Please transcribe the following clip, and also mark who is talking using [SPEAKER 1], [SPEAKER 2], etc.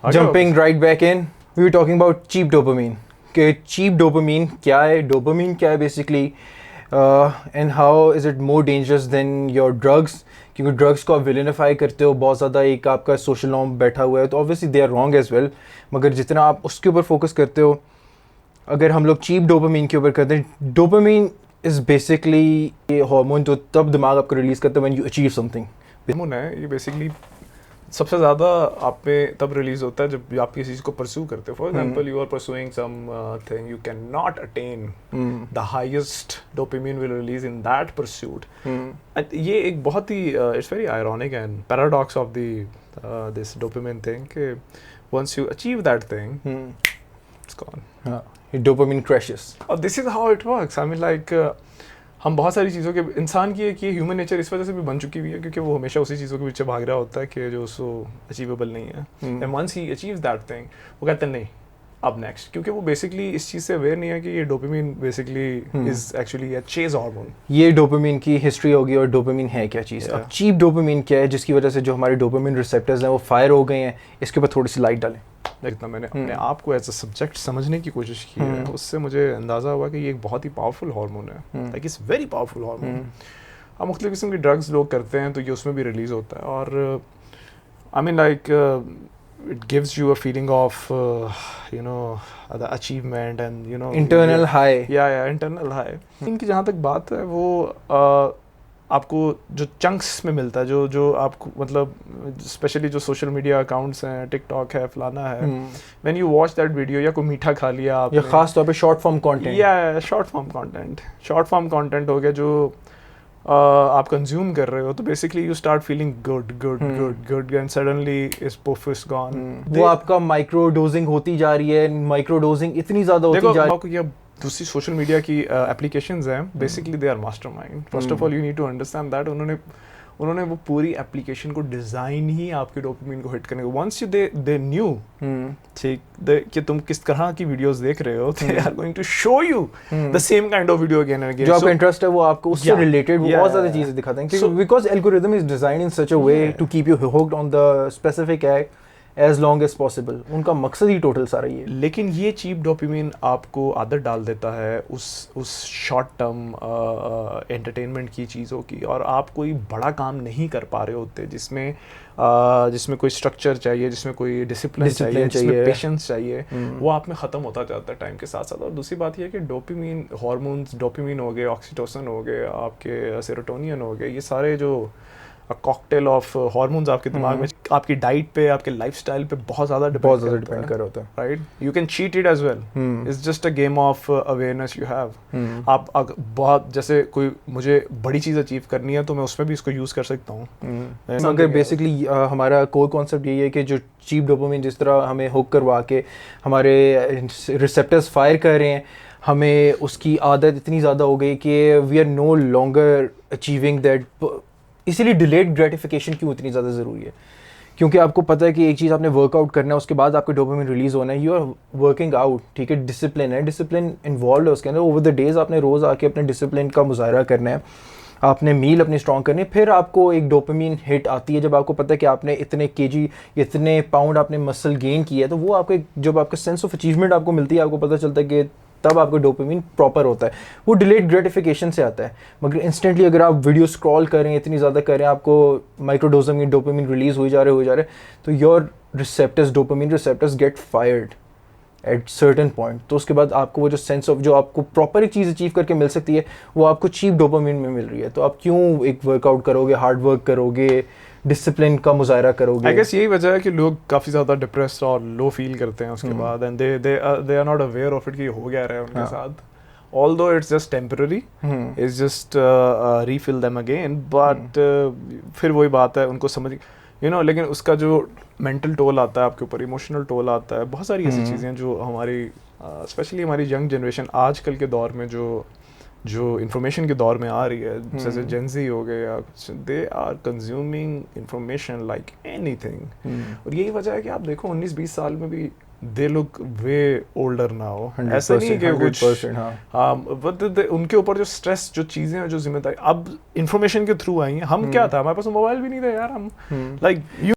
[SPEAKER 1] Jumping right back in, we were talking about cheap dopamine. कि cheap dopamine क्या है, dopamine क्या है basically, and how is it more dangerous than your drugs? क्योंकि drugs को आप villainify करते हो बहुत ज़्यादा, एक आपका social norm बैठा हुआ है, तो obviously they are wrong as well. मगर जितना आप उसके ऊपर focus करते हो, अगर हम लोग cheap dopamine के ऊपर करते हैं, dopamine is basically ये hormone जो तब दिमाग आपको release करता है when you achieve something.
[SPEAKER 2] Hormone है ये बेसिकली सबसे ज़्यादा आप पे तब रिलीज होता है जब आप किसी चीज़ को परस्यू करते हो. For example you are pursuing something you can not attain the highest dopamine will release in that pursuit. ये एक बहुत ही it's very ironic and paradox of the this dopamine thing कि once you achieve that thing it's gone.
[SPEAKER 1] Dopamine crashes.
[SPEAKER 2] This is how it works. I mean like हम बहुत सारी चीज़ों के इंसान की एक ये ह्यूमन नेचर इस वजह से भी बन चुकी हुई है क्योंकि वो हमेशा उसी चीज़ों के पीछे भाग रहा होता है कि जो उसको अचीवेबल नहीं है. And once he achieves that thing वो कहते हैं नहीं अब नेक्स्ट, क्योंकि वो बेसिकली इस चीज़ से अवेयर नहीं है कि ये dopamine basically is actually a chase hormone.
[SPEAKER 1] ये डोपामिन की हिस्ट्री होगी और डोपामिन है क्या चीज़. अब चीप डोपामिन क्या है जिसकी वजह से जो हमारे डोपामिन रिसेप्टर्स हैं वो फायर हो गए हैं, इसके ऊपर थोड़ी सी लाइट डालें.
[SPEAKER 2] जितना मैंने अपने आप को एज अ सब्जेक्ट समझने की कोशिश की है उससे मुझे अंदाज़ा हुआ कि ये एक बहुत ही पावरफुल हार्मोन है. Like it's very powerful hormone. अब मुख्तलिफ किस्म की ड्रग्स लोग करते हैं तो ये उसमें भी रिलीज़ होता है और I mean like it gives you a feeling of you know the achievement and you know
[SPEAKER 1] internal high.
[SPEAKER 2] yeah internal high. इनकी जहाँ तक बात है वो आपको जो चंक्स में मिलता है जो आपको मतलब स्पेशली जो सोशल मीडिया अकाउंट्स हैं, टिकटॉक है, फलाना है, when you watch that video या कोई मीठा खा लिया आप
[SPEAKER 1] या खास तौर पे शॉर्ट फॉर्म कंटेंट
[SPEAKER 2] या शॉर्ट फॉर्म कंटेंट हो गया जो आप कंज्यूम कर रहे हो तो basically you start feeling good and suddenly is puff is gone.
[SPEAKER 1] वो आपका माइक्रो डोजिंग होती जा रही है, माइक्रो डोजिंग इतनी ज़्यादा होती जा रही है.
[SPEAKER 2] दूसरी सोशल मीडिया की एप्लीकेशंस हैं basically they are mastermind. First of all you need to understand that उन्होंने वो पूरी एप्लीकेशन को डिज़ाइन ही आपके डोपामिन को हिट करने को. वंस यू दे न्यू ठीक कि तुम किस तरह की वीडियोस देख रहे हो they are going to show you the same kind of video again and again.
[SPEAKER 1] जो आपका इंटरेस्ट है वो आपको उससे रिलेटेड बहुत ज़्यादा चीज़ें दिखाते हैं क्योंकि because algorithm is designed in such a way to keep you hooked on the specific act as long as possible. उनका मकसद ही टोटल सारा ये.
[SPEAKER 2] लेकिन ये चीप डोपामिन आपको आदत डाल देता है उस शॉर्ट टर्म एंटरटेनमेंट की चीज़ों की और आप कोई बड़ा काम नहीं कर पा रहे होते जिसमें कोई स्ट्रक्चर चाहिए, जिसमें कोई डिसिप्लिन चाहिए, जिसमें पेशेंस चाहिए, वो आप में ख़त्म होता जाता है टाइम के साथ साथ. और दूसरी बात यह है कि डोपामिन हार्मोन्स, डोपामिन हो गए, ऑक्सीटोसिन हो गए, आपके सेरोटोनिन हो गए, ये सारे जो कॉकटेल ऑफ हार्मोन्स आपके दिमाग में आपकी डाइट पे, आपके लाइफस्टाइल पे बहुत ज़्यादा डिपेंड कर होता है. Right, you can cheat it as well. It's just a game of awareness you have. आप बहुत जैसे कोई मुझे बड़ी चीज़ अचीव करनी है तो मैं उसमें भी इसको यूज़ कर सकता हूँ.
[SPEAKER 1] अगर बेसिकली हमारा कोर कॉन्सेप्ट यही है कि जो चीप डोपामिन जिस तरह हमें हुक करवा के हमारे रिसेप्टर्स फायर कर रहे हैं, हमें उसकी आदत इतनी ज़्यादा हो गई कि we are no longer achieving that. इसीलिए डिलेड ग्रेटिफिकेशन क्यों इतनी ज़्यादा ज़रूरी है, क्योंकि आपको पता है कि एक चीज़ आपने वर्कआउट करना है उसके बाद आपके डोपामिन रिलीज़ होना है. यू आर वर्किंग आउट, ठीक है, डिसिप्लिन है, डिसिप्लिन इन्वॉल्व है उसके अंदर. ओवर द डेज आपने रोज़ आके अपने डिसिप्लिन का मुजाहरा करना है, आपने मील अपनी स्ट्रॉन्ग करनी है. फिर आपको एक डोपामिन हिट आती है जब आपको पता है कि आपने इतने केजी, इतने पाउंड आपने मसल गेन किया है. तो वो आपको जब आपका सेंस ऑफ अचीवमेंट आपको मिलती है, आपको पता चलता है कि तब आपको डोपामिन प्रॉपर होता है. वो डिलेड ग्रेटिफिकेशन से आता है. मगर इंस्टेंटली अगर आप वीडियो स्क्रॉल करें, इतनी ज़्यादा करें, आपको माइक्रोडोज में डोपामिन रिलीज हो जा रहे तो your receptors, dopamine receptors get fired at certain point. तो उसके बाद आपको वो जो सेंस ऑफ जो आपको प्रॉपर एक चीज़ अचीव करके मिल सकती है वो आपको चीप डोपामिन में मिल रही है. तो आप क्यों एक वर्कआउट करोगे, हार्ड वर्क करोगे, डिसिप्लिन का मुजाहरा करोगे.
[SPEAKER 2] आई गेस यही वजह है कि लोग काफ़ी ज़्यादा डिप्रेस्ड और लो फील करते हैं उसके बाद and they are not aware of it कि हो गया रहा है उनके साथ. although it's just temporary, it's just refill them again, but फिर वही बात है उनको समझ लेकिन उसका जो मेंटल टोल आता है आपके ऊपर, इमोशनल टोल आता है, बहुत सारी ऐसी चीज़ें जो हमारी स्पेशली हमारी यंग जनरेशन आजकल के दौर में जो इंफॉर्मेशन के दौर में आ रही है, जैसे जेंजी हो गए या कुछ, they are consuming information like anything. और यही वजह है कि आप देखो 19-20 साल में भी they look way older now. ऐसा नहीं कि कुछ उनके ऊपर जो स्ट्रेस, जो चीज़ें हैं, जो जिम्मेदारी अब इंफॉर्मेशन के थ्रू आई हैं. हम क्या था, हमारे पास मोबाइल भी नहीं था यार. हम लाइक